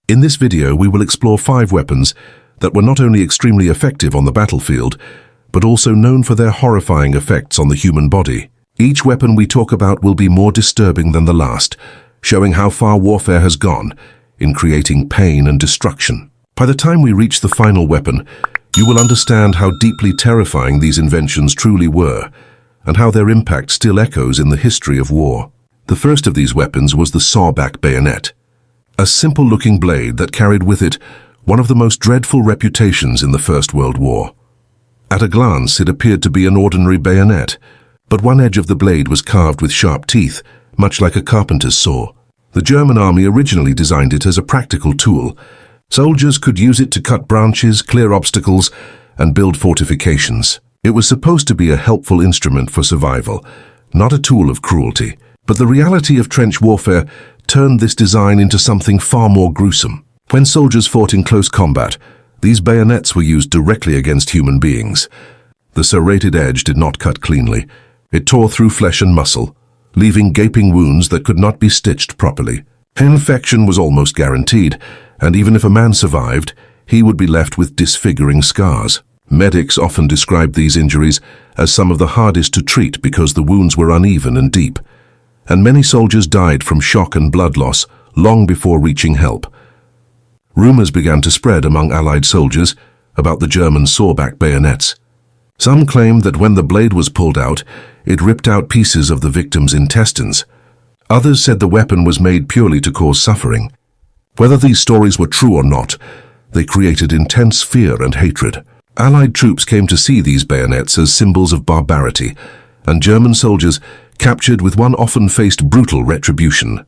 In this video, we will explore 5 weapons that were not only extremely effective on the battlefield, but also known for their horrifying effects on the human body. Each weapon we talk about will be more disturbing than the last, showing how far warfare has gone in creating pain and destruction. By the time we reach the final weapon, you will understand how deeply terrifying these inventions truly were, and how their impact still echoes in the history of war. The first of these weapons was the Sawback bayonet, a simple-looking blade that carried with it one of the most dreadful reputations in the First World War. At a glance, it appeared to be an ordinary bayonet, but one edge of the blade was carved with sharp teeth, much like a carpenter's saw. The German army originally designed it as a practical tool. Soldiers could use it to cut branches, clear obstacles, and build fortifications. It was supposed to be a helpful instrument for survival, not a tool of cruelty. But the reality of trench warfare turned this design into something far more gruesome. When soldiers fought in close combat, these bayonets were used directly against human beings. The serrated edge did not cut cleanly. It tore through flesh and muscle, leaving gaping wounds that could not be stitched properly. Infection was almost guaranteed, and even if a man survived, he would be left with disfiguring scars. Medics often described these injuries as some of the hardest to treat because the wounds were uneven and deep, and many soldiers died from shock and blood loss long before reaching help. Rumors began to spread among Allied soldiers about the German Sawback bayonets. Some claimed that when the blade was pulled out, it ripped out pieces of the victim's intestines. Others said the weapon was made purely to cause suffering. Whether these stories were true or not, they created intense fear and hatred. Allied troops came to see these bayonets as symbols of barbarity, and German soldiers captured with one often faced brutal retribution.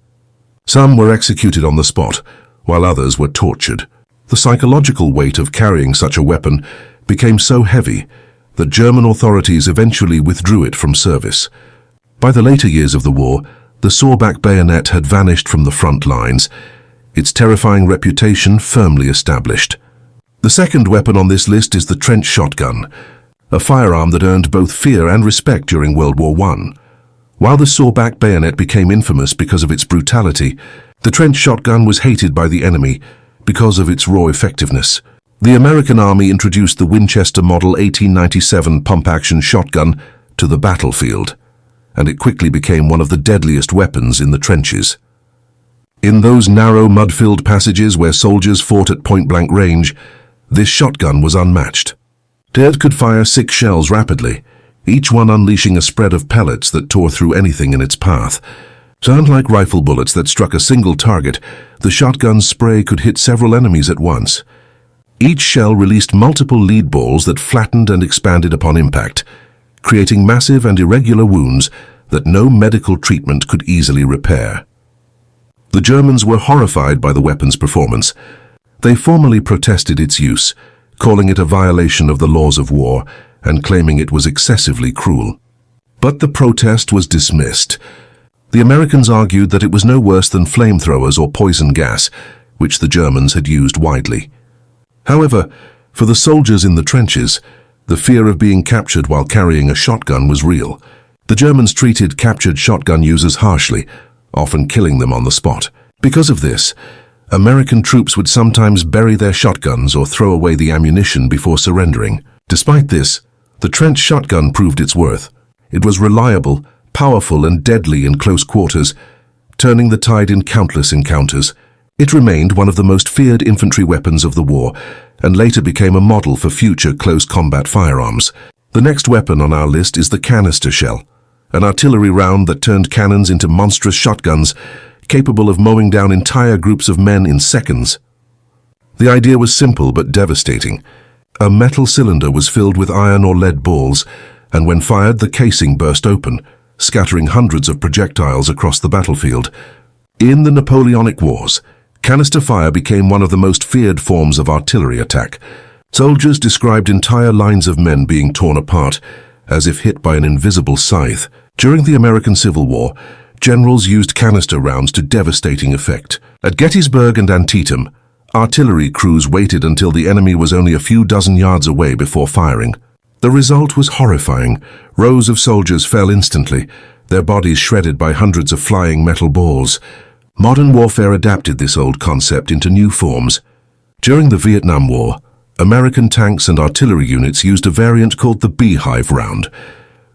Some were executed on the spot, while others were tortured. The psychological weight of carrying such a weapon became so heavy that German authorities eventually withdrew it from service. By the later years of the war, the Sawback bayonet had vanished from the front lines, its terrifying reputation firmly established. The second weapon on this list is the trench shotgun, a firearm that earned both fear and respect during World War I. While the Sawback bayonet became infamous because of its brutality, the trench shotgun was hated by the enemy because of its raw effectiveness. The American Army introduced the Winchester Model 1897 pump-action shotgun to the battlefield, and it quickly became one of the deadliest weapons in the trenches. In those narrow, mud-filled passages where soldiers fought at point-blank range, this shotgun was unmatched. It could fire 6 shells rapidly, each one unleashing a spread of pellets that tore through anything in its path. So unlike rifle bullets that struck a single target, the shotgun's spray could hit several enemies at once. Each shell released multiple lead balls that flattened and expanded upon impact, creating massive and irregular wounds that no medical treatment could easily repair. The Germans were horrified by the weapon's performance. They formally protested its use, calling it a violation of the laws of war and claiming it was excessively cruel. But the protest was dismissed. The Americans argued that it was no worse than flamethrowers or poison gas, which the Germans had used widely. However, for the soldiers in the trenches, the fear of being captured while carrying a shotgun was real. The Germans treated captured shotgun users harshly, often killing them on the spot. Because of this, American troops would sometimes bury their shotguns or throw away the ammunition before surrendering. Despite this, the trench shotgun proved its worth. It was reliable, powerful, and deadly in close quarters, turning the tide in countless encounters. It remained one of the most feared infantry weapons of the war, and later became a model for future close combat firearms. The next weapon on our list is the canister shell, an artillery round that turned cannons into monstrous shotguns, capable of mowing down entire groups of men in seconds. The idea was simple but devastating. A metal cylinder was filled with iron or lead balls, and when fired, the casing burst open, scattering hundreds of projectiles across the battlefield. In the Napoleonic Wars, canister fire became one of the most feared forms of artillery attack. Soldiers described entire lines of men being torn apart, as if hit by an invisible scythe. During the American Civil War, generals used canister rounds to devastating effect. At Gettysburg and Antietam, artillery crews waited until the enemy was only a few dozen yards away before firing. The result was horrifying. Rows of soldiers fell instantly, their bodies shredded by hundreds of flying metal balls. Modern warfare adapted this old concept into new forms. During the Vietnam War, American tanks and artillery units used a variant called the beehive round,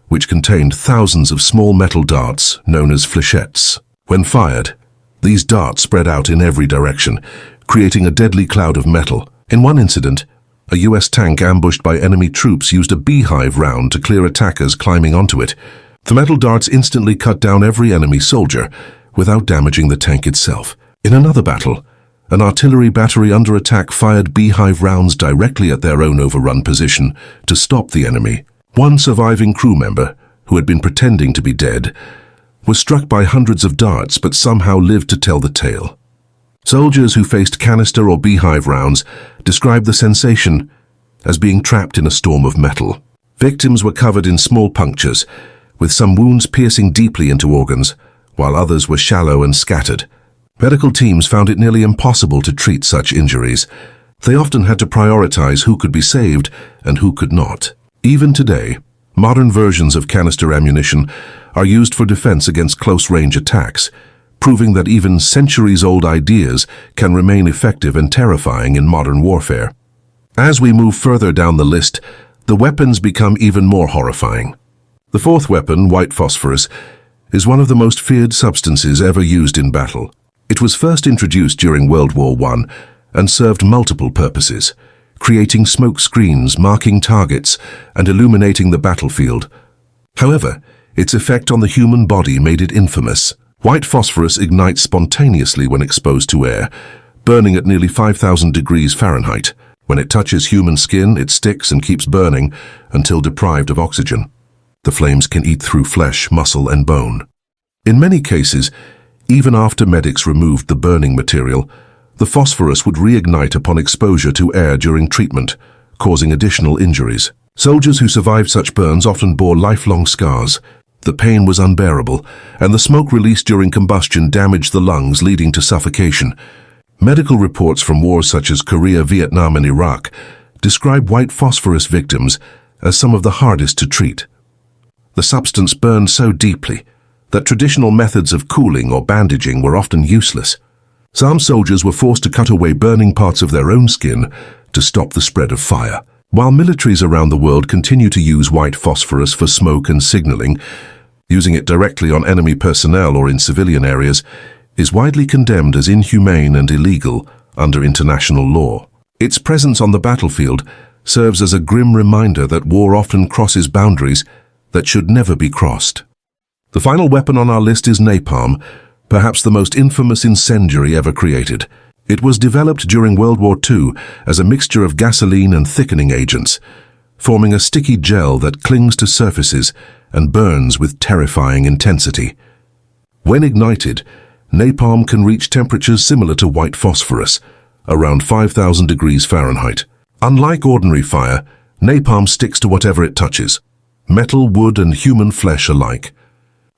which contained thousands of small metal darts known as flechettes. When fired, these darts spread out in every direction, creating a deadly cloud of metal. In one incident, a US tank ambushed by enemy troops used a beehive round to clear attackers climbing onto it. The metal darts instantly cut down every enemy soldier without damaging the tank itself. In another battle, an artillery battery under attack fired beehive rounds directly at their own overrun position to stop the enemy. One surviving crew member, who had been pretending to be dead, was struck by hundreds of darts but somehow lived to tell the tale. Soldiers who faced canister or beehive rounds described the sensation as being trapped in a storm of metal. Victims were covered in small punctures, with some wounds piercing deeply into organs, while others were shallow and scattered. Medical teams found it nearly impossible to treat such injuries. They often had to prioritize who could be saved and who could not. Even today, modern versions of canister ammunition are used for defense against close-range attacks, proving that even centuries-old ideas can remain effective and terrifying in modern warfare. As we move further down the list, the weapons become even more horrifying. The fourth weapon, white phosphorus, is one of the most feared substances ever used in battle. It was first introduced during World War I and served multiple purposes, creating smoke screens, marking targets, and illuminating the battlefield. However, its effect on the human body made it infamous. White phosphorus ignites spontaneously when exposed to air, burning at nearly 5,000 degrees Fahrenheit. When it touches human skin, it sticks and keeps burning until deprived of oxygen. The flames can eat through flesh, muscle, and bone. In many cases, even after medics removed the burning material, the phosphorus would reignite upon exposure to air during treatment, causing additional injuries. Soldiers who survived such burns often bore lifelong scars. The pain was unbearable, and the smoke released during combustion damaged the lungs, leading to suffocation. Medical reports from wars such as Korea, Vietnam, and Iraq describe white phosphorus victims as some of the hardest to treat. The substance burned so deeply that traditional methods of cooling or bandaging were often useless. Some soldiers were forced to cut away burning parts of their own skin to stop the spread of fire. While militaries around the world continue to use white phosphorus for smoke and signaling, using it directly on enemy personnel or in civilian areas is widely condemned as inhumane and illegal under international law. Its presence on the battlefield serves as a grim reminder that war often crosses boundaries that should never be crossed. The final weapon on our list is napalm, perhaps the most infamous incendiary ever created. It was developed during World War II as a mixture of gasoline and thickening agents, forming a sticky gel that clings to surfaces and burns with terrifying intensity. When ignited, napalm can reach temperatures similar to white phosphorus, around 5,000 degrees Fahrenheit. Unlike ordinary fire, napalm sticks to whatever it touches, metal, wood, and human flesh alike.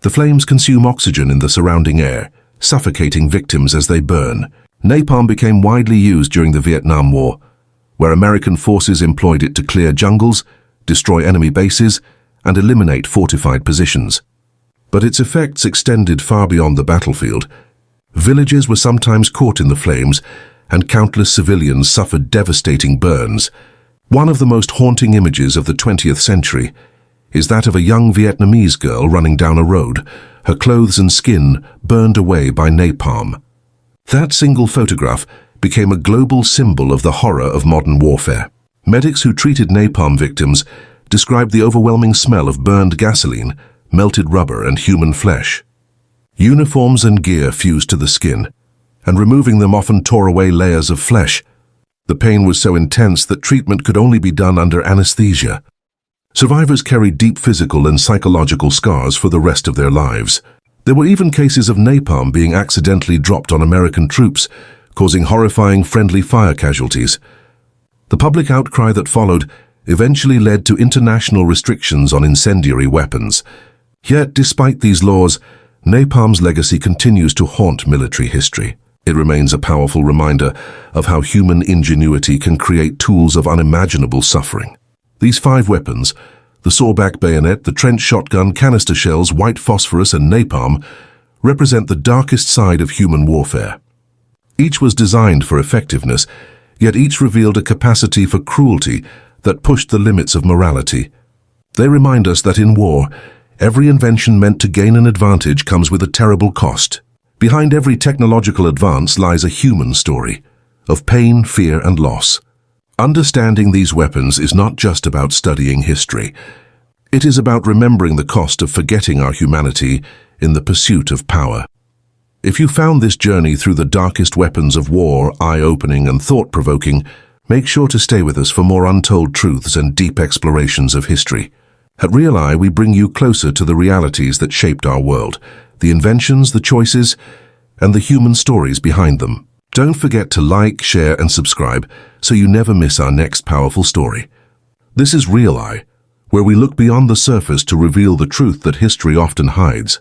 The flames consume oxygen in the surrounding air, suffocating victims as they burn. Napalm became widely used during the Vietnam War, where American forces employed it to clear jungles, destroy enemy bases, and eliminate fortified positions. But its effects extended far beyond the battlefield. Villages were sometimes caught in the flames, and countless civilians suffered devastating burns. One of the most haunting images of the 20th century is that of a young Vietnamese girl running down a road, her clothes and skin burned away by napalm. That single photograph became a global symbol of the horror of modern warfare. Medics who treated napalm victims described the overwhelming smell of burned gasoline, melted rubber, and human flesh. Uniforms and gear fused to the skin, and removing them often tore away layers of flesh. The pain was so intense that treatment could only be done under anesthesia. Survivors carried deep physical and psychological scars for the rest of their lives. There were even cases of napalm being accidentally dropped on American troops, causing horrifying friendly fire casualties. The public outcry that followed eventually led to international restrictions on incendiary weapons. Yet, despite these laws, napalm's legacy continues to haunt military history. It remains a powerful reminder of how human ingenuity can create tools of unimaginable suffering. These 5 weapons, the Sawback bayonet, the trench shotgun, canister shells, white phosphorus, and napalm, represent the darkest side of human warfare. Each was designed for effectiveness, yet each revealed a capacity for cruelty that pushed the limits of morality. They remind us that in war, every invention meant to gain an advantage comes with a terrible cost. Behind every technological advance lies a human story of pain, fear, and loss. Understanding these weapons is not just about studying history. It is about remembering the cost of forgetting our humanity in the pursuit of power. If you found this journey through the darkest weapons of war eye-opening and thought-provoking, make sure to stay with us for more untold truths and deep explorations of history. At Real Eye, we bring you closer to the realities that shaped our world, the inventions, the choices, and the human stories behind them. Don't forget to like, share, and subscribe so you never miss our next powerful story. This is Real Eye, where we look beyond the surface to reveal the truth that history often hides.